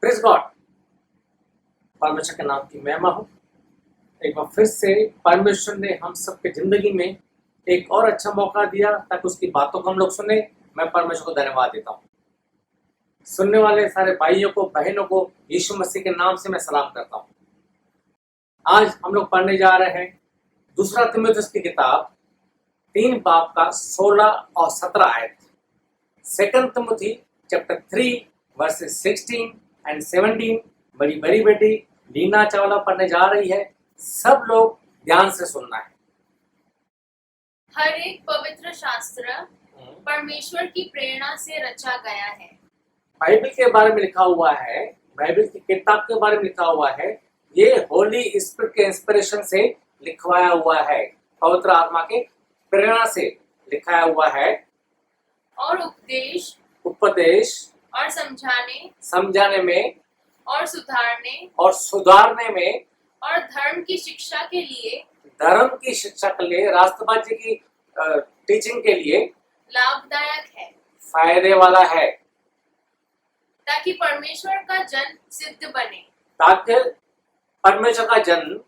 Praise God. परमेश्वर के नाम की महिमा हो। एक बार फिर से परमेश्वर ने हम सबके जिंदगी में एक और अच्छा मौका दिया ताकि उसकी बातों को हम लोग सुने। मैं परमेश्वर को धन्यवाद देता हूँ। सुनने वाले सारे भाइयों को, बहनों को यीशु मसीह के नाम से मैं सलाम करता हूँ। आज हम लोग पढ़ने जा रहे हैं दूसरा तीमुथियुस की किताब 3 बाब का 16 और 17 आयत। Second Timothy chapter 3 verses 16 and 17। बड़ी बड़ी बेटी लीना चावला पढ़ने जा रही है। सब लोग ध्यान से सुनना है। हर एक पवित्र शास्त्र परमेश्वर की प्रेरणा से रचा गया है। बाइबल के बारे में लिखा हुआ है, बाइबल की किताब के बारे में लिखा हुआ है। ये होली स्पिरिट के इंस्पिरेशन से लिखवाया हुआ है, पवित्र आत्मा के प्रेरणा से लिखाया हुआ है। और उपदेश और समझाने में और सुधारने में और धर्म की शिक्षा के लिए राष्ट्रवाद की टीचिंग के लिए लाभदायक है, फायदे वाला है, ताकि परमेश्वर का जन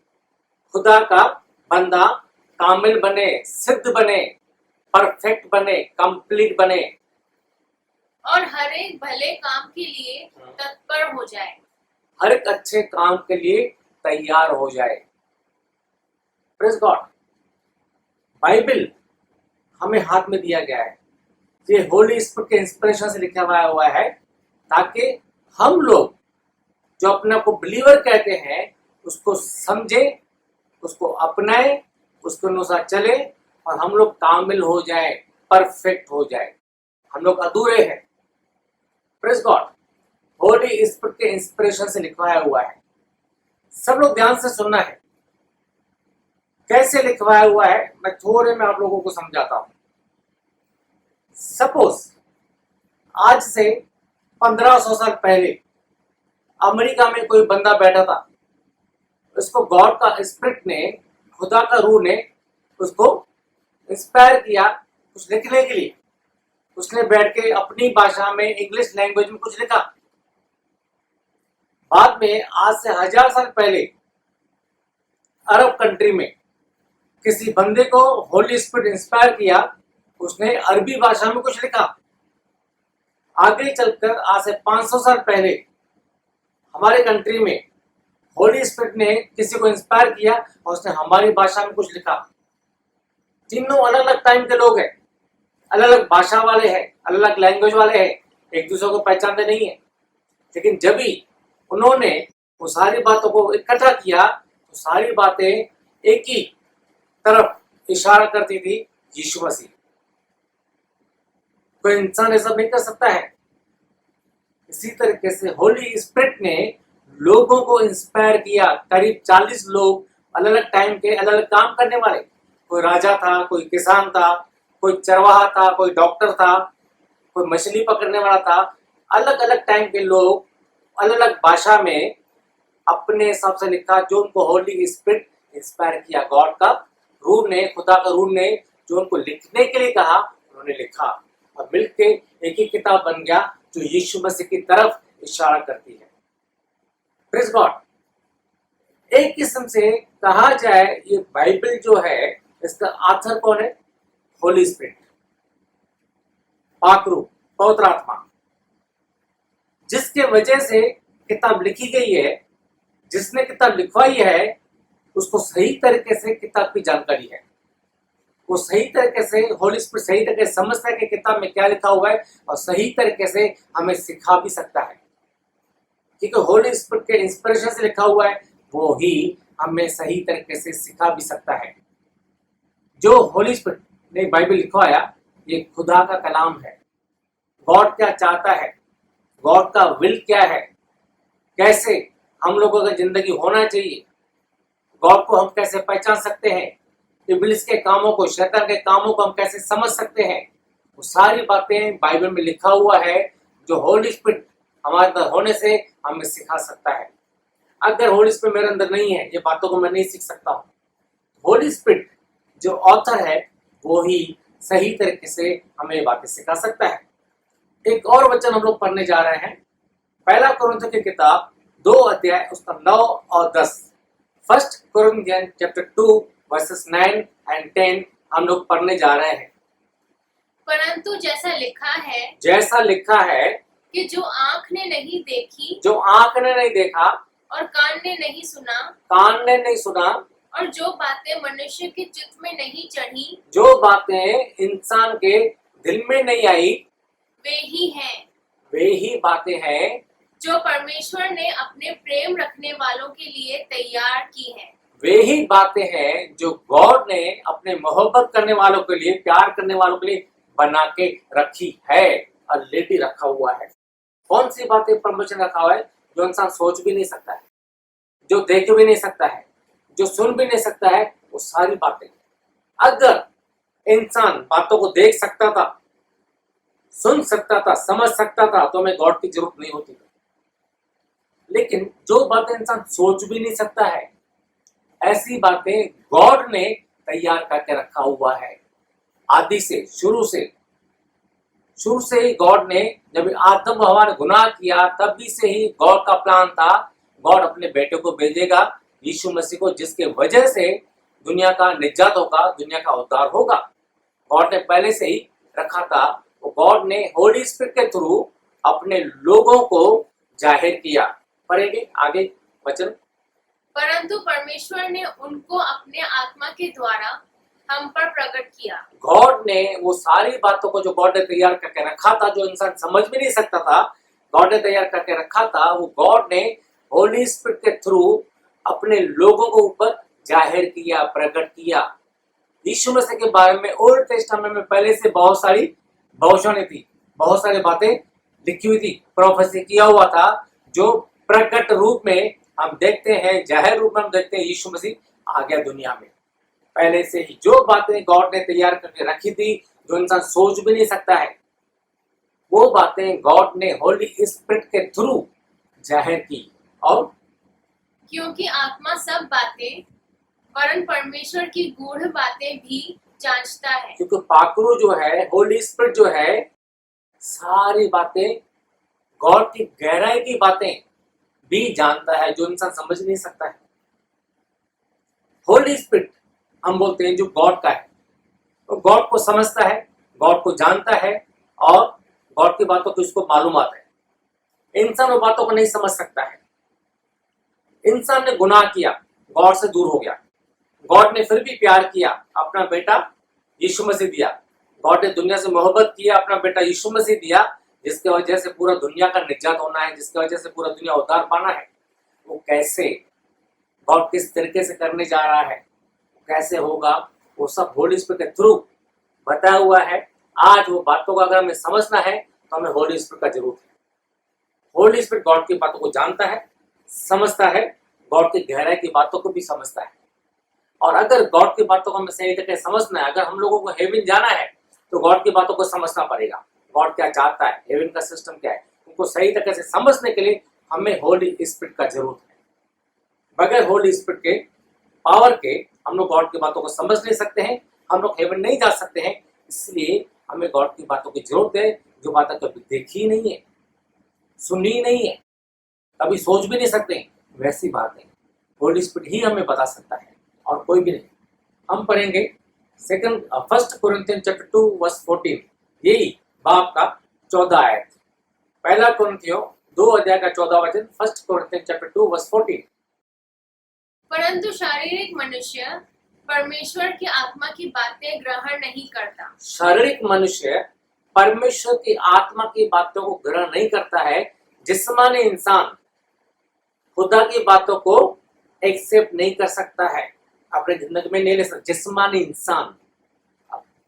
खुदा का बंदा कामिल बने, सिद्ध बने, परफेक्ट बने, कंप्लीट बने और हर एक भले काम के लिए तत्पर हो जाए, हर एक अच्छे काम के लिए तैयार हो जाए। Praise God. बाइबल हमें हाथ में दिया गया है। ये होली स्पिरिट के इंस्पिरेशन से लिखा हुआ है ताकि हम लोग जो अपने को बिलीवर कहते हैं उसको समझे, उसको अपनाए, उसके अनुसार चले और हम लोग कामिल हो जाए, परफेक्ट हो जाए। हम लोग अधूरे हैं। Praise God. होली स्पिरिट के इंस्पिरेशन से लिखवाया हुआ है। सब लोग ध्यान से सुनना है। कैसे लिखवाया हुआ है मैं थोड़े में आप लोगों को समझाता हूं। सपोज आज से 1500 साल पहले अमेरिका में कोई बंदा बैठा था। उसको गॉड का स्पिरिट ने, खुदा का रूह ने उसको इंस्पायर किया कुछ लिखने के लिए। उसने बैठ के अपनी भाषा में, इंग्लिश लैंग्वेज में कुछ लिखा। बाद में आज से 1000 साल पहले अरब कंट्री में किसी बंदे को होली स्पिरिट इंस्पायर किया, उसने अरबी भाषा में कुछ लिखा। आगे चलकर आज से 500 साल पहले हमारे कंट्री में होली स्पिरिट ने किसी को इंस्पायर किया और उसने हमारी भाषा में कुछ लिखा। तीनों अलग अलग टाइम के लोग हैं, अलग अलग भाषा वाले हैं, अलग अलग लैंग्वेज वाले हैं, एक दूसरे को पहचानते नहीं है। लेकिन जब भी उन्होंने वो सारी बातों को इकट्ठा किया तो सारी बातें एक ही तरफ इशारा करती थी, यीशु मसीह। कोई इंसान ऐसा नहीं कर सकता है। इसी तरीके से होली स्पिरिट ने लोगों को इंस्पायर किया। करीब 40 लोग अलग अलग टाइम के अलग अलग काम करने वाले। कोई राजा था, कोई किसान था, कोई चरवाहा था, कोई डॉक्टर था, कोई मछली पकड़ने वाला था। अलग अलग टाइम के लोग अलग अलग भाषा में अपने हिसाब से लिखा जो उनको होली स्पिरिट इंस्पायर किया। गॉड का रूह ने, खुदा का रूह ने जो उनको लिखने के लिए कहा, उन्होंने लिखा और मिलके एक ही किताब बन गया जो यीशु मसीह की तरफ इशारा करती है। Praise God. एक किस्म से कहा जाए ये बाइबल जो है इसका आथर कौन है? होली स्पिरिट, पाक रूह, पवित्र आत्मा। जिसके वजह से किताब लिखी गई है, जिसने किताब लिखवाई है उसको सही तरीके से किताब की जानकारी है। वो सही तरीके से होली स्पिरिट सही तरीके से समझता है कि किताब में क्या लिखा हुआ है और सही तरीके से हमें सिखा भी सकता है। क्योंकि होली स्पिरिट के इंस्पिरेशन से लिखा हुआ है वो ही हमें सही तरीके से सिखा भी सकता है। जो होली स्पिरिट ने बाइबल लिखवाया ये खुदा का कलाम है। गॉड क्या चाहता है, गॉड का विल क्या है, कैसे हम लोगों का जिंदगी होना चाहिए, गॉड को हम कैसे पहचान सकते हैं, इब्लिस के कामों को, शैतान के कामों को हम कैसे समझ सकते हैं, वो सारी बातें बाइबल में लिखा हुआ है जो होली स्पिरिट हमारे अंदर होने से हमें सिखा सकता है। अगर होली स्पिरिट मेरे अंदर नहीं है, ये बातों को मैं नहीं सीख सकता हूँ। होली स्पिरिट जो ऑथर है वो ही सही तरीके से हमें ये बातें सिखा सकता है। एक और वचन हम लोग पढ़ने जा रहे हैं पहला कुरिन्थियों की किताब 2 अध्याय उसका 9 और 10। First Corinthian chapter 2 versus 9 and 10 हम लोग पढ़ने जा रहे हैं। परंतु जैसा लिखा है कि जो आंख ने नहीं देखी, जो आंख ने नहीं देखा और कान ने नहीं सुना, कान ने नहीं सुना, और जो बातें मनुष्य के चित्त में नहीं चढ़ी, जो बातें इंसान के दिल में नहीं आई, वे ही बातें हैं जो परमेश्वर ने अपने प्रेम रखने वालों के लिए तैयार की है। वे ही बातें हैं जो गॉड ने अपने मोहब्बत करने वालों के लिए, प्यार करने वालों के लिए बना के रखी है, ऑलरेडी रखा हुआ है। कौन सी बातें परमेश्वर ने रखा हुआ है? जो इंसान सोच भी नहीं सकता है, जो देख भी नहीं सकता है, जो सुन भी नहीं सकता है, वो सारी बातें। अगर इंसान बातों को देख सकता था, सुन सकता था, समझ सकता था, तो हमें गॉड की जरूरत नहीं होती। लेकिन जो बातें इंसान सोच भी नहीं सकता है, ऐसी बातें गॉड ने तैयार करके रखा हुआ है। आदि से, शुरू से ही गॉड ने, जब आदम हवा ने गुनाह किया, तभी से ही गॉड का प्लान था, गॉड अपने बेटे को भेजेगा, यीशु मसीह को, जिसके वजह से दुनिया का निजात होगा, दुनिया का उद्धार होगा। गॉड ने पहले से ही रखा था। वो गॉड ने होली स्पिरिट के थ्रू अपने लोगों को जाहिर किया। पढ़ेंगे आगे वचन। परंतु परमेश्वर ने उनको अपने आत्मा के द्वारा हम पर प्रकट किया। गॉड ने वो सारी बातों को जो गॉड ने तैयार करके रखा था, जो इंसान समझ भी नहीं सकता था, गॉड ने तैयार करके रखा था, वो गॉड ने होली स्पिरिट के थ्रू अपने लोगों को ऊपर जाहिर किया, प्रकट किया। यीशु मसीह के बारे में ओल्ड टेस्टामेंट में पहले से बहुत सारी भविष्यवाणी थी, बहुत सारी बातें लिखी हुई थी, प्रोफेसी किया हुआ था, जो प्रकट रूप में हम देखते हैं, जाहिर रूप में हम देखते हैं। यीशु मसीह आ गया दुनिया में। पहले से ही जो बातें गॉड ने तैयार करके रखी थी, जो इंसान सोच भी नहीं सकता है, वो बातें गॉड ने होली स्पिरिट के थ्रू जाहिर की। और क्योंकि आत्मा सब बातें वरन परमेश्वर की गूढ़ बातें भी जांचता है। क्योंकि पाखरू जो है, होली स्पिरिट जो है, सारी बातें, गॉड की गहराई की बातें भी जानता है, जो इंसान समझ नहीं सकता है। होली स्पिरिट हम बोलते हैं जो गॉड का है, वो गॉड को समझता है, गॉड को जानता है, और गॉड की बातों को इसको मालूमात है। इंसान वो बातों को नहीं समझ सकता है। इंसान ने गुनाह किया, गॉड से दूर हो गया। गॉड ने फिर भी प्यार किया, अपना बेटा यीशु मसीह दिया। गॉड ने दुनिया से मोहब्बत किया, अपना बेटा यीशु मसीह दिया, जिसके वजह से पूरा दुनिया का निजात होना है, जिसकी वजह से पूरा दुनिया उद्धार पाना है। वो कैसे, गॉड किस तरीके से करने जा रहा है, कैसे होगा, वो सब होली स्पिरिट के थ्रू बताया हुआ है। आज वो बातों को अगर हमें समझना है, तो हमें होली स्पिरिट का जरूरत है। होली स्पिरिट गॉड की बातों को जानता है, समझता है, गॉड की गहराई की बातों को भी समझता है। और अगर गॉड की बातों को हमें सही तरीके से समझना है, अगर हम लोगों को हेवन जाना है, तो गॉड की बातों को समझना पड़ेगा। गॉड क्या चाहता है, हेवन का सिस्टम क्या है, उनको सही तरीके से समझने के लिए हमें होली स्पिरिट का जरूरत है। बगैर होली स्पिरिट के पावर के हम लोग गॉड की बातों को समझ नहीं सकते हैं, हम लोग हेवन नहीं जा सकते हैं। इसलिए हमें गॉड की बातों की जरूरत है, जो बातें कभी देखी नहीं है, सुनी नहीं है, कभी सोच भी नहीं सकते, वैसी बातें होली स्पिरिट ही हमें बता सकता है, और कोई भी नहीं। हम पढ़ेंगे फर्स्ट कुरिन्थियन चैप्टर 2 वर्स 14, यही बाप का 14 आयत। पहला कुरिन्थियों 2 अध्याय का 14 वचन, फर्स्ट कुरिन्थियन चैप्टर 2 वर्स 14। परंतु शारीरिक मनुष्य परमेश्वर की आत्मा की बातें ग्रहण नहीं करता। शारीरिक मनुष्य परमेश्वर की आत्मा की बातों को ग्रहण नहीं करता है। जिस्मानी इंसान खुदा की बातों को एक्सेप्ट नहीं कर सकता है, अपने जिंदगी में नहीं ले सकता। जिस्मानी इंसान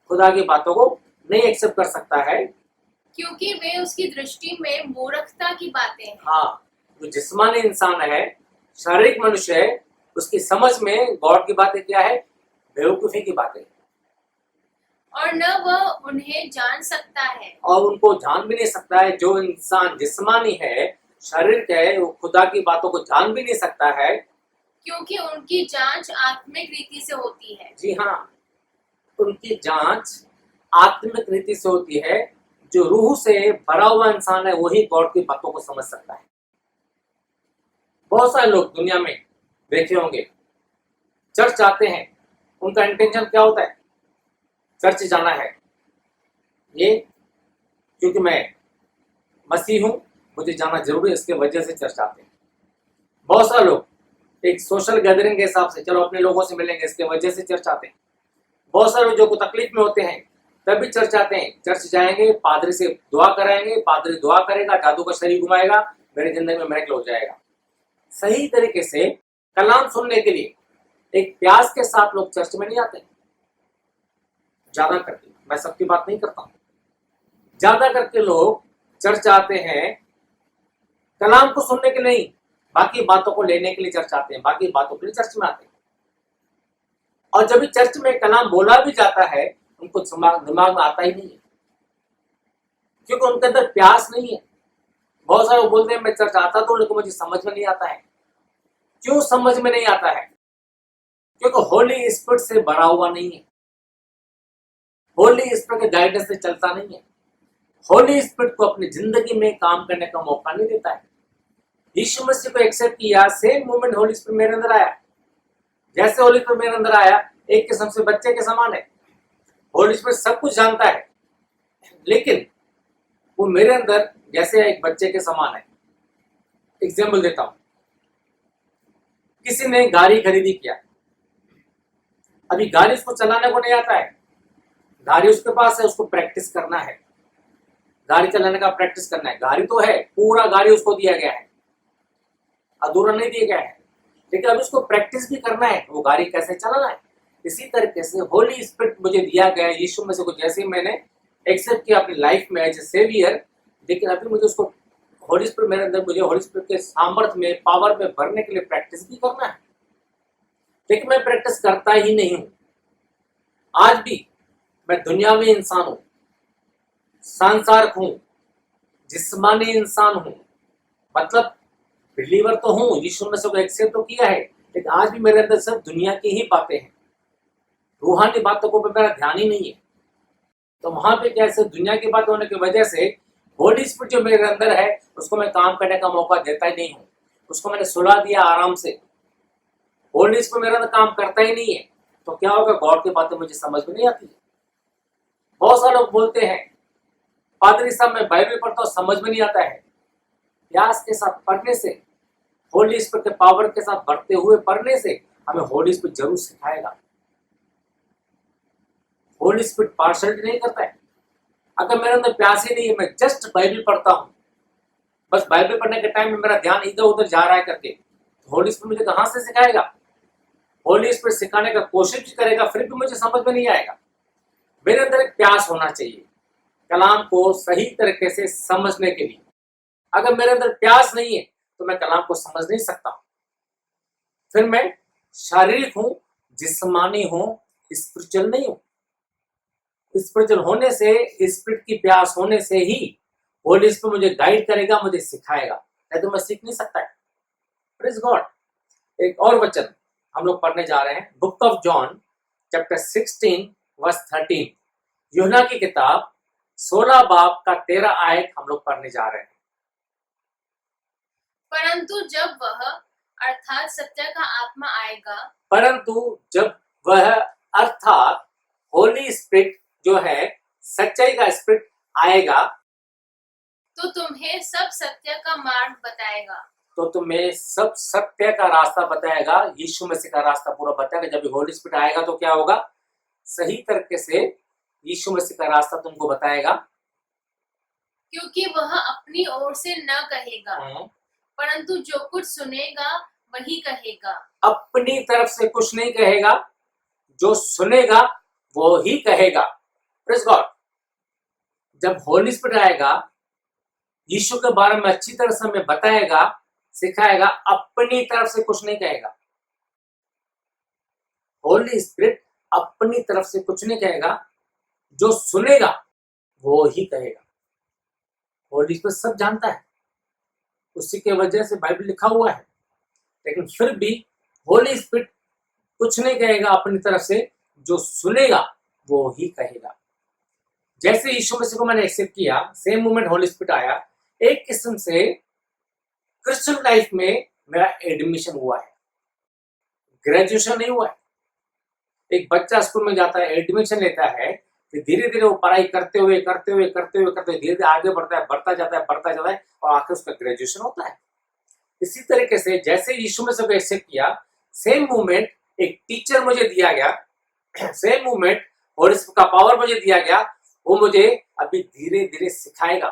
खुदा की बातों को नहीं एक्सेप्ट कर सकता है, क्योंकि वे उसकी दृष्टि में मूर्खता की बातें हैं। हाँ, जो जिस्मानी इंसान है, शारीरिक मनुष्य है, उसकी समझ में गॉड की बातें क्या है, बेवकूफी की बातें, और न वह उन्हें जान सकता है, और उनको जान भी नहीं सकता है। जो इंसान जिस्मानी है, शरीर का है, वो खुदा की बातों को जान भी नहीं सकता है, क्योंकि उनकी जांच आत्मिक रीति से होती है। जी हाँ, उनकी जांच आत्मिक रीति से होती है। जो रूह से भरा हुआ इंसान है वही गॉड की बातों को समझ सकता है। बहुत सारे लोग दुनिया में देखे होंगे, चर्च आते हैं, उनका इंटेंशन क्या होता है? चर्च जाना है, ये क्योंकि मैं मसीह हूं, मुझे जाना जरूरी है, इसके वजह से चर्च आते हैं। बहुत सारे लोग एक सोशल गैदरिंग के हिसाब से, चलो अपने लोगों से मिलेंगे, इसके वजह से चर्च आते हैं। बहुत सारे लोग जो तकलीफ में होते हैं तब भी चर्च आते हैं। चर्च जाएंगे, पादरी से दुआ कराएंगे, पादरी दुआ करेगा, जादू का शरीर घुमाएगा, मेरी जिंदगी में मिरेकल हो जाएगा। सही तरीके से कलाम सुनने के लिए एक प्यास के साथ लोग चर्च में नहीं आते। ज्यादा करके, मैं सबकी बात नहीं करता हूं, ज्यादा करके लोग चर्च आते हैं कलाम को सुनने के नहीं, बाकी बातों को लेने के लिए चर्च आते हैं, बाकी बातों के लिए चर्च में आते हैं। और जब भी चर्च में कलाम बोला भी जाता है, उनको दिमाग में आता ही नहीं है, क्योंकि उनके अंदर प्यास नहीं है। बहुत सारे लोग बोलते हैं मैं चर्च आता तो, लेकिन मुझे समझ में नहीं आता है। क्यों समझ में नहीं आता है? क्योंकि होली स्पिरिट से भरा हुआ नहीं है, होली स्पिरिट के गाइडेंस से चलता नहीं है, होली स्पिरिट को अपनी जिंदगी में काम करने का मौका नहीं देता है। यीशु मसीह को एक्सेप्ट किया, सेम मोमेंट होली स्पिरिट मेरे अंदर आया। जैसे होली स्पिरिट मेरे अंदर आया, एक किस्म से बच्चे के समान है। होली स्पिरिट सब कुछ जानता है, लेकिन वो मेरे अंदर जैसे एक बच्चे के समान है। एग्जाम्पल देता हूं, किसी ने गाड़ी खरीदी किया, अभी गाड़ी उसको चलाने को नहीं आता है, गाड़ी उसके पास है, उसको प्रैक्टिस करना है, गाड़ी चलाने का प्रैक्टिस करना है। गाड़ी तो है, पूरा गाड़ी उसको दिया गया है, अधूरा नहीं दिया गया है, लेकिन अब उसको प्रैक्टिस भी करना है, वो गाड़ी कैसे चलाना है। इसी तरीके से होली स्पिरिट मुझे दिया गया है यीशु मसीह को, जैसे ही मैंने एक्सेप्ट किया अपनी लाइफ में एज ए सेवियर, लेकिन अभी मुझे उसको होली स्पिरिट मेरे अंदर, मुझे होली स्पिरिट के सामर्थ्य में, पावर में भरने के लिए प्रैक्टिस भी करना है, लेकिन मैं प्रैक्टिस करता ही नहीं हूं। आज भी मैं दुनियावी इंसान हूं, सांसारिक हूं, जिस्मानी इंसान हूं, मतलब बिलीवर तो हूं, यीशु मसीह को एक्सेप्ट तो किया है, लेकिन आज भी मेरे अंदर सब दुनिया की ही बातें हैं, रूहानी बातों को मेरा ध्यान ही नहीं है। तो वहां पे कैसे दुनिया की बात होने की वजह से होली स्पिरिट जो मेरे अंदर है उसको मैं काम करने का मौका देता ही नहीं हूं, उसको मैंने सुला दिया आराम से। होली स्पिरिट मेरे अंदर काम करता ही नहीं है, तो क्या होगा? गॉड की बातें मुझे समझ में नहीं आती है। बहुत सारे लोग बोलते हैं पादरी साहब मैं बाइबल पढ़ता हूं, समझ में नहीं आता है। प्यास के साथ पढ़ने से, होली स्पिरिट के पावर के साथ बढ़ते हुए पढ़ने से हमें होली स्पिरिट जरूर सिखाएगा। होली स्पिरिट पार्शलिटी नहीं करता है। अगर मेरे अंदर प्यास ही नहीं है, मैं जस्ट बाइबल पढ़ता हूं, बस बाइबल पढ़ने के टाइम में मेरा ध्यान इधर उधर जा रहा है करके, तो होली स्पिरिट मुझे कहां से सिखाएगा? होली स्पिरिट सिखाने का कोशिश भी करेगा, फिर भी मुझे समझ में नहीं आएगा। मेरे अंदर एक प्यास होना चाहिए कलाम को सही तरीके से समझने के लिए। अगर मेरे अंदर प्यास नहीं है तो मैं कलाम को समझ नहीं सकता, फिर मैं शारीरिक हूं, जिस्मानी हूं, स्पिरिचुअल नहीं हूं। स्पिरिचुअल होने से, स्पिरिट की प्यास होने से ही होली स्पिरिट मुझे गाइड करेगा, मुझे सिखाएगा, नहीं तो मैं सीख नहीं सकता है। Praise God. एक और वचन हम लोग पढ़ने जा रहे हैं, book of John chapter 16 verse 13, यूहन्ना की किताब 16 बाब का 13 आयत हम लोग पढ़ने जा रहे हैं। परंतु जब वह अर्थात सत्य का आत्मा आएगा, परंतु जब वह अर्थात होली स्पिरिट जो है, सच्चाई का स्पिरिट आएगा, तो तुम्हें सब सत्य का मार्ग बताएगा। तो तुम्हें सब सत्य का रास्ता बताएगा, यीशु मसीह का रास्ता पूरा बताएगा। जब होली स्पिरिट आएगा तो क्या होगा? सही तरीके से यीशु मसीह का रास्ता तुमको बताएगा, क्योंकि वह अपनी ओर से न कहेगा, परंतु जो कुछ सुनेगा वही कहेगा। अपनी तरफ से कुछ नहीं कहेगा, जो सुनेगा वो ही कहेगा। Praise God. जब होली स्पिरिट आएगा, यीशु के बारे में अच्छी तरह से हमें बताएगा, सिखाएगा, अपनी तरफ से कुछ नहीं कहेगा। होली स्पिरिट अपनी तरफ से कुछ नहीं कहेगा, जो सुनेगा वो ही कहेगा। होली स्पिरिट सब जानता है, उसी के वजह से बाइबल लिखा हुआ है, लेकिन फिर भी होली स्पिरिट कुछ नहीं कहेगा अपनी तरफ से, जो सुनेगा वो ही कहेगा। जैसे यीशु मसीह को मैंने एक्सेप्ट किया, सेम मोमेंट होली स्पिरिट आया। एक किस्म से क्रिश्चियन लाइफ में मेरा एडमिशन हुआ है, ग्रेजुएशन नहीं हुआ है। एक बच्चा स्कूल में जाता है, एडमिशन लेता है, फिर धीरे धीरे वो पढ़ाई करते हुए धीरे धीरे आगे बढ़ता है, बढ़ता जाता है और आखिर उसका ग्रेजुएशन होता है। इसी तरीके से जैसे यीशु मसीह को एक्सेप्ट किया, सेम मूवमेंट एक टीचर मुझे दिया गया, सेम मूवमेंट और इसका पावर मुझे दिया गया, वो मुझे अभी धीरे धीरे सिखाएगा।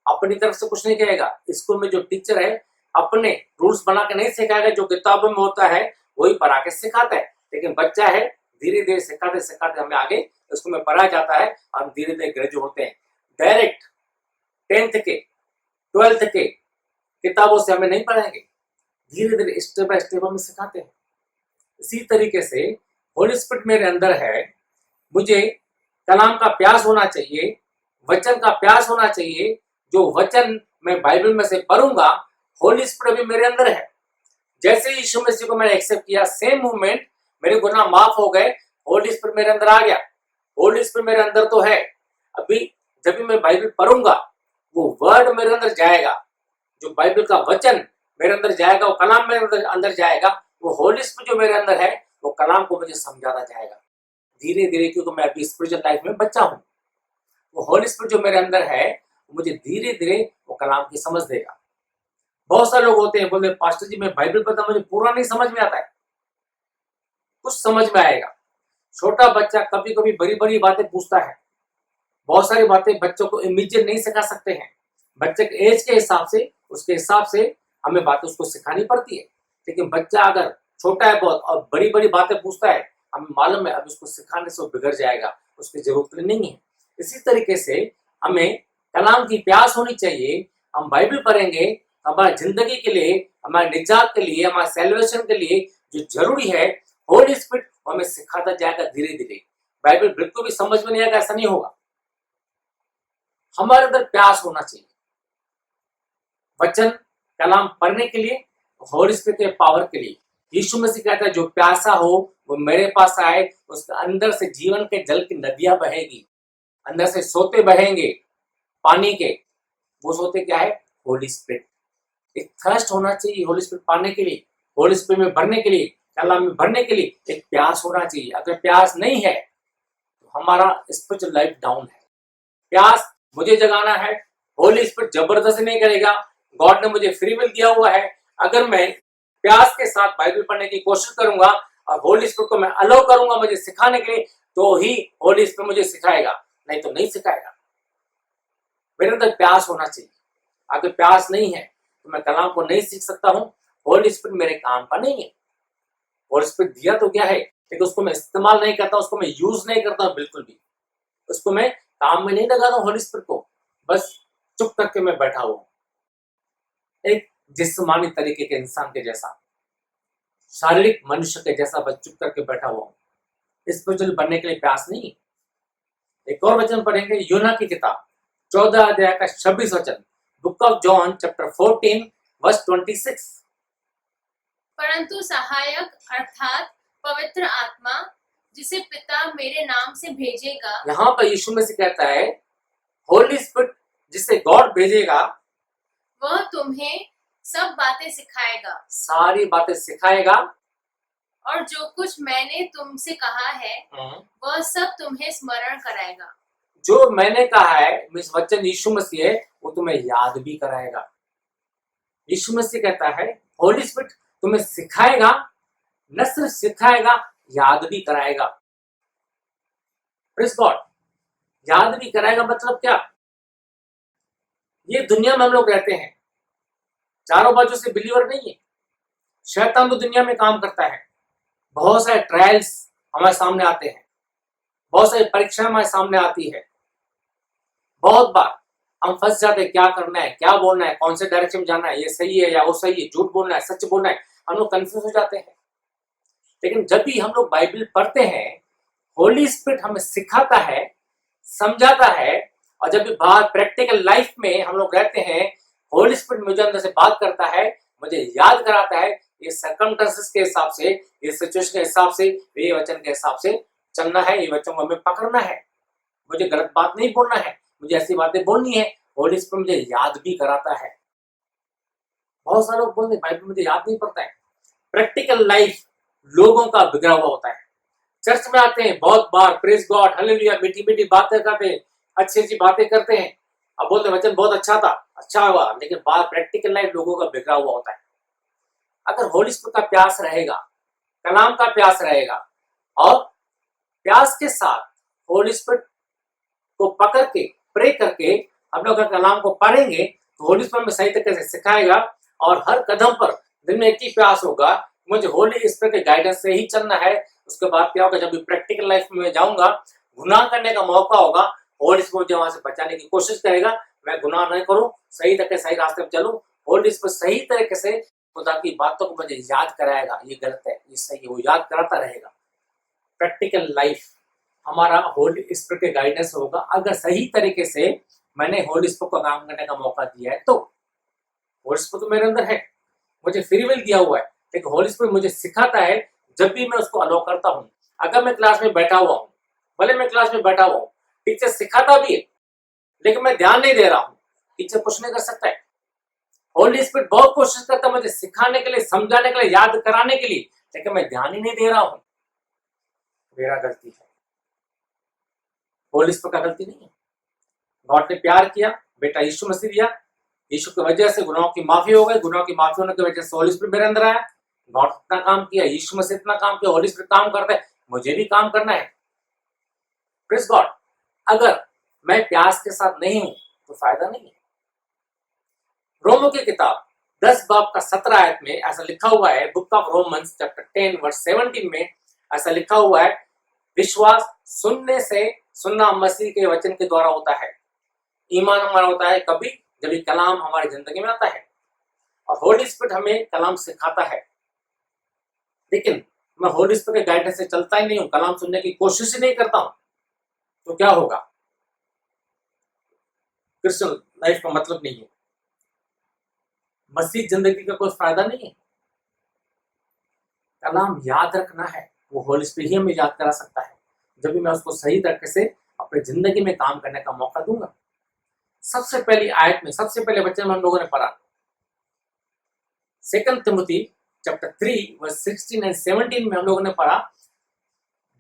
अपनी तरफ से कुछ नहीं कहेगा। स्कूल में जो टीचर है अपने रूल्स बना के नहीं सिखाएगा, जो किताबों में होता है वही पढ़ा के सिखाता है। लेकिन बच्चा है, धीरे धीरे सिखाते सिखाते हमें आगे स्कूल में पढ़ाया जाता है, हम धीरे धीरे ग्रेजुएट होते हैं। डायरेक्ट 10th के 12th के किताबों से हमें नहीं पढ़ाएंगे, धीरे धीरे स्टेप बाय स्टेप हमें सिखाते हैं। इसी तरीके से होली स्पिरिट मेरे अंदर है, मुझे कलाम का प्यास होना चाहिए, वचन का प्यास होना चाहिए। जो वचन मैं बाइबल में से पढ़ूंगा, होली स्पिरिट भी मेरे अंदर है। जैसे यीशु मसीह को मैंने एक्सेप्ट किया, सेम मूवमेंट मेरे गुनाह माफ हो गए, होली स्पिरिट मेरे अंदर आ गया। होली स्पिरिट मेरे अंदर तो है। अभी जब भी मैं बाइबल पढ़ूंगा, वो वर्ड मेरे अंदर जाएगा, जो बाइबल का वचन मेरे अंदर जाएगा, वो कलाम मेरे अंदर जाएगा। वो होली स्पिरिट जो मेरे अंदर है, वो कलाम को मुझे समझाता जाएगा धीरे धीरे, क्योंकि मैं अभी स्पिरिचुअल लाइफ में बच्चा हूँ। वो होली स्पिरिट जो मेरे अंदर है, मुझे धीरे धीरे वो कलाम की समझ देगा। बहुत सारे लोग होते हैं, बोलते पास्टर जी मैं बाइबल पढ़ता, मुझे पूरा नहीं समझ में आता है। कुछ समझ में आएगा। छोटा बच्चा कभी कभी बड़ी बड़ी बातें पूछता है, बहुत सारी बातें बच्चों को इमीडिएट नहीं सिखा सकते हैं। बच्चे के एज के हिसाब से, उसके हिसाब से हमें बातें उसको सिखानी पड़ती है। लेकिन बच्चा अगर छोटा है बहुत और बड़ी बड़ी बातें पूछता है, हमें मालूम है अब उसको सिखाने से वो बिगड़ जाएगा, उसकी जरूरत नहीं है। इसी तरीके से हमें कलाम की प्यास होनी चाहिए। हम बाइबल पढ़ेंगे, हमारी जिंदगी के लिए, हमारे निजात के लिए, हमारे सेल्वेशन के लिए जो जरूरी है, होली स्पिरिट हमें सिखाता जाएगा धीरे धीरे। बाइबल बिल्कुल भी समझ में नहीं आएगा, ऐसा नहीं होगा। हमारे अंदर प्यास होना चाहिए वचन कलाम पढ़ने के लिए, होली स्पिरिट के पावर के लिए। यीशु मसीह कहता है जो प्यासा हो वो मेरे पास आए, उसके अंदर से जीवन के जल की नदियां बहेगी, अंदर से सोते बहेंगे पानी के। वो सोते क्या है? होली स्पिरिट। एक थर्स्ट होना चाहिए होली स्पिरिट पाने के लिए, होली स्पिरिट में भरने के लिए, कलाम में भरने के लिए एक प्यास होना चाहिए। अगर प्यास नहीं है तो हमारा स्पिरिचुअल लाइफ डाउन है। प्यास मुझे जगाना है, होली स्पिरिट जबरदस्ती नहीं करेगा। गॉड ने मुझे फ्री विल दिया हुआ है। अगर मैं प्यास के साथ बाइबल पढ़ने की कोशिश करूंगा और होली स्पिरिट को मैं अलाउ करूंगा मुझे सिखाने के लिए, तो ही होली स्पिरिट मुझे सिखाएगा, नहीं तो नहीं सिखाएगा। मेरे अंदर प्यास होना चाहिए। अगर प्यास नहीं है तो मैं कलाम को नहीं सीख सकता हूँ। होली स्पिरिट मेरे काम का नहीं है। होली स्पिरिट दिया तो क्या है, लेकिन उसको मैं इस्तेमाल नहीं करता, उसको मैं यूज नहीं करता बिल्कुल भी। उसको मैं काम में नहीं लगाता हूँ होली स्पिरिट को, बस चुप करके मैं बैठा हुआ हूँ, एक जिस्मानी तरीके के इंसान के जैसा, शारीरिक मनुष्य के जैसा बस चुप करके बैठा हुआ हूँ। स्पिरिचुअल बनने के लिए प्यास नहीं। एक और वचन पढ़ेंगे, यूना की किताब 14 अध्याय का 26 वचन, book of John chapter 14 verse 26। परंतु सहायक अर्थात पवित्र आत्मा जिसे पिता मेरे नाम से भेजेगा। यहाँ पर यीशु मसीह कहता है होली स्पिरिट जिसे गॉड भेजेगा, वह तुम्हें सब बातें सिखाएगा, सारी बातें सिखाएगा, और जो कुछ मैंने तुमसे कहा है वह सब तुम्हें स्मरण कराएगा। जो मैंने कहा है, मिस वचन यीशु मसीह है, वो तुम्हें याद भी कराएगा। यीशु मसीह कहता है होली स्पिरिट तुम्हें सिखाएगा, न सिर्फ सिखाएगा, याद भी कराएगा। Praise God. याद भी कराएगा मतलब क्या? ये दुनिया में हम लोग रहते हैं, चारों बाजू से बिलीवर नहीं है। शैतान तो दुनिया में काम करता है, बहुत सारे ट्रायल्स हमारे सामने आते हैं, बहुत सारी परीक्षाएं हमारे सामने आती है। बहुत बार हम फंस जाते हैं, क्या करना है, क्या बोलना है, कौन से डायरेक्शन में जाना है, ये सही है या वो सही है, झूठ बोलना है, सच बोलना है, हम लोग कंफ्यूज हो जाते हैं। लेकिन जब भी हम लोग बाइबल पढ़ते हैं, होली स्पिरिट हमें सिखाता है, समझाता है, और जब भी बाहर प्रैक्टिकल लाइफ में हम लोग रहते हैं, होली स्पिरिट मुझे अंदर से बात करता है, मुझे याद कराता है, ये सर्कमस्टेंसेस के हिसाब से, ये सिचुएशन के हिसाब से, ये वचन के हिसाब से चलना है, ये वचन को हमें पकड़ना है। मुझे गलत बात नहीं बोलना है, मुझे ऐसी बातें बोलनी है। होली स्पिरिट मुझे याद भी कराता है। बहुत सारे लोग बोलते हैं बाइबल मुझे याद नहीं पड़ता है। प्रैक्टिकल लाइफ लोगों का बिगड़ा हुआ होता है। चर्च में आते हैं बहुत बार, प्रेज गॉड, हालेलुया, मीठी मीठी बातें करते हैं, अच्छी अच्छी बातें करते हैं, अब बोलते हैं वचन बहुत अच्छा था, अच्छा हुआ, लेकिन बात प्रैक्टिकल लाइफ लोगों का बिगड़ा हुआ होता है। अगर होली स्पिरिट का प्यास रहेगा, कलाम का प्यास रहेगा, और प्यास के साथ होली स्पिरिट को पकड़ के प्रे करके हम लोग अगर कलाम को पढ़ेंगे तो होली स्पिरिट में सही तरीके से सिखाएगा, और हर कदम पर दिन में एक ही प्यास होगा, मुझे होली स्पिरिट के गाइडेंस से ही चलना है। उसके बाद क्या होगा, जब भी प्रैक्टिकल लाइफ में जाऊंगा, गुनाह करने का मौका होगा, होली स्पिरिट मुझे वहां से बचाने की कोशिश करेगा, मैं गुनाह नहीं करूं, सही तरीके सही रास्ते पर चलूं। होली स्पिरिट सही तरीके से खुदा की बातों को मुझे याद कराएगा, ये गलत है, ये सही है, वो याद कराता रहेगा। प्रैक्टिकल लाइफ हमारा होली स्पिरिट के गाइडेंस होगा। अगर सही तरीके से मैंने होली स्पिरिट को काम करने का मौका दिया है तो होली स्पिरिट तो मेरे अंदर है, मुझे फ्री विल दिया हुआ है, लेकिन होली स्पिरिट मुझे सिखाता है जब भी मैं उसको अलाउ करता हूँ। अगर मैं क्लास में बैठा हुआ हूँ, भले मैं क्लास में बैठा हुआ हूँ, टीचर सिखाता भी है, लेकिन मैं ध्यान नहीं दे रहा हूँ, टीचर कुछ नहीं कर सकता है। होली स्पिरिट बहुत कोशिश करता है मुझे सिखाने के लिए, समझाने के लिए, याद कराने के लिए, लेकिन मैं ध्यान ही नहीं दे रहा हूँ। मेरा गलती है, होली स्पिरिट का गलती नहीं है। गॉड ने प्यार किया, बेटा यीशु मसीह दिया, यीशु की वजह से गुनाहों की माफी हो गई, गुनाहों की माफी होने की वजह से होली स्पिरिट मेरे अंदर आया। गॉड इतना काम किया, यीशु मसीह इतना काम किया, होली स्पिरिट काम करता है, मुझे भी काम करना है। Praise God. अगर मैं प्यास के साथ नहीं हूं तो फायदा नहीं है। रोमों की किताब 10 बाब का 17 आयत में ऐसा लिखा हुआ है, book of Romans chapter 10 verse 17 में ऐसा लिखा हुआ है, विश्वास सुनने से, सुनना मसीह के वचन के द्वारा होता है। ईमान हमारा होता है कभी, जब ये कलाम हमारी जिंदगी में आता है, और होली स्पिरिट हमें कलाम सिखाता है। लेकिन मैं होली स्पिरिट के गाइडेंस से चलता ही नहीं हूं, कलाम सुनने की कोशिश ही नहीं करता हूं, तो क्या होगा? क्रिश्चियन लाइफ का मतलब नहीं है, मसीह जिंदगी का कोई फायदा नहीं है। कलाम याद रखना है, वो होली स्पिरिट ही हमें याद करा सकता है, जब भी मैं उसको सही तरीके से अपनी जिंदगी में काम करने का मौका दूंगा। सबसे पहली आयत में, सबसे पहले वचन में हम लोगों ने पढ़ा 2 तिमोथी चैप्टर 3 वर्स 16 एंड 17 में हम लोगों ने पढ़ा,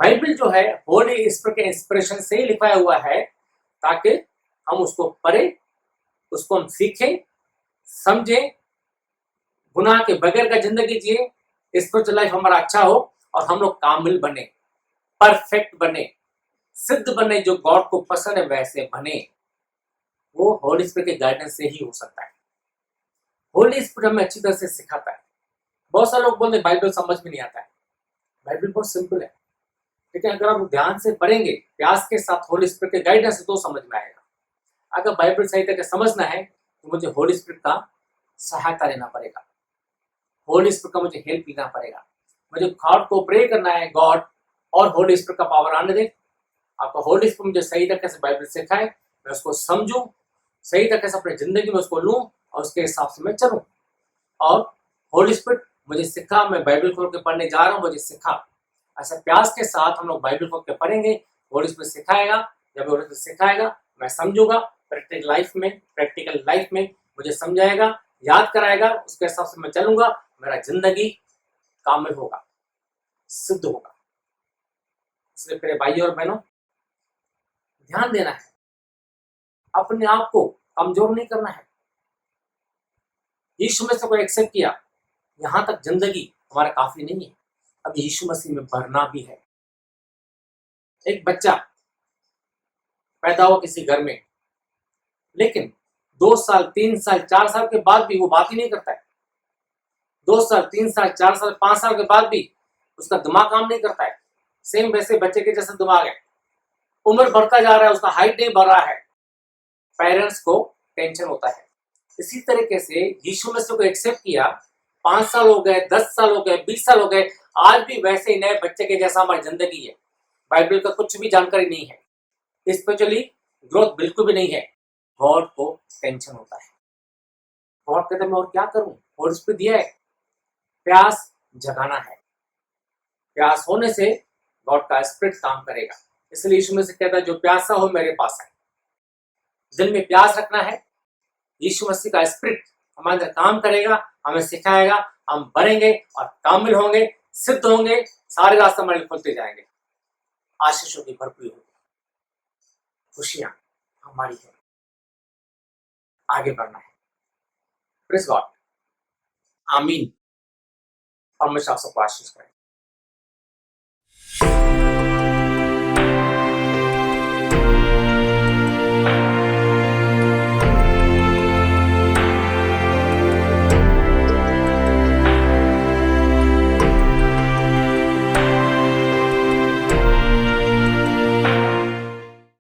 बाइबल जो है होली स्पिरिट के इंस्पिरेशन से ही लिखा हुआ है, ताकि हम उसको पढ़े, उसको हम सीखें, समझें, गुनाह के बगैर का जिंदगी जिए, स्पिरिचुअल लाइफ हमारा अच्छा हो, और हम लोग कामिल बने, परफेक्ट बने, सिद्ध बने, जो गॉड को पसंद है वैसे बने। वो होली स्पिरिट के गाइडेंस से ही हो सकता है। होली स्पिरिट हमें अच्छी तरह से सिखाता है। बहुत सारे लोग बोलते हैं बाइबल समझ में नहीं आता है। बाइबल बहुत सिंपल है, लेकिन अगर आप ध्यान से पढ़ेंगे प्यास के साथ होली स्पिरिट के गाइडेंस से, तो समझ में आएगा। अगर बाइबल सही तरह समझना है तो मुझे होली स्पिरिट का सहायता लेना पड़ेगा, होली स्पिरिट का मुझे हेल्प लेना पड़ेगा। मुझे गॉड को प्रे करना है, गॉड और होली स्पिरिट का पावर आने दे, आपका होली स्पिरिट मुझे सही तरीके से बाइबल सिखाए, मैं उसको समझूं, सही तरीके से अपनी जिंदगी में उसको लूं, और उसके हिसाब से मैं चलूं। और होली स्पिरिट मुझे सिखा, मैं बाइबल खोल के पढ़ने जा रहा हूं, मुझे सिखा। ऐसा प्यास के साथ हम लोग बाइबल खोल के पढ़ेंगे, होली स्पिरिट सिखाएगा, जब होली स्पिरिट सिखाएगा मैं समझूंगा, प्रैक्टिकल लाइफ में मुझे समझाएगा, याद कराएगा, उसके हिसाब से मैं चलूंगा, मेरा जिंदगी कामिल होगा, सिद्ध होगा। इसलिए मेरे भाइयों और बहनों, ध्यान देना है, अपने आप को कमजोर नहीं करना है। यीशु मसीह को एक्सेप्ट किया, यहां तक जिंदगी हमारा काफी नहीं है, अब यीशु मसीह में भरना भी है। एक बच्चा पैदा हुआ किसी घर में, लेकिन 2 साल 3 साल 4 साल के बाद भी वो बात ही नहीं करता है। 2 साल 3 साल 4 साल 5 साल के बाद भी उसका दिमाग काम नहीं करता है। सेम वैसे बच्चे के जैसा दिमाग है, उम्र बढ़ता जा रहा है, उसका हाइट नहीं बढ़ रहा है, पेरेंट्स को टेंशन होता है। इसी तरीके से यीशु मसीह को एक्सेप्ट किया, 5 साल हो गए, 10 साल हो गए, 20 साल हो गए, आज भी वैसे ही नए बच्चे के जैसा हमारी जिंदगी है। बाइबल का कुछ भी जानकारी नहीं है, स्पिरिचुअली ग्रोथ बिल्कुल भी नहीं है। गॉड को टेंशन होता है। गॉड कहते मैं और क्या करूं, और उस पर दिया है, प्यास जगाना है। प्यास होने से गॉड का स्पिरिट काम करेगा। इसलिए यीशु मसीह कहता है जो प्यासा हो मेरे पास आए। दिल में प्यास रखना है। यीशु मसीह का स्पिरिट हमारे अंदर काम करेगा, हमें सिखाएगा, हम बढ़ेंगे और कामिल होंगे, सिद्ध होंगे, सारे रास्ते हमारे खुलते जाएंगे, आशीषों की भरपूरी होगी, खुशियां हमारी है, आगे बढ़ना है। प्रेज़ गॉड, आमीन। परमेश्वर आपको आशीष करें।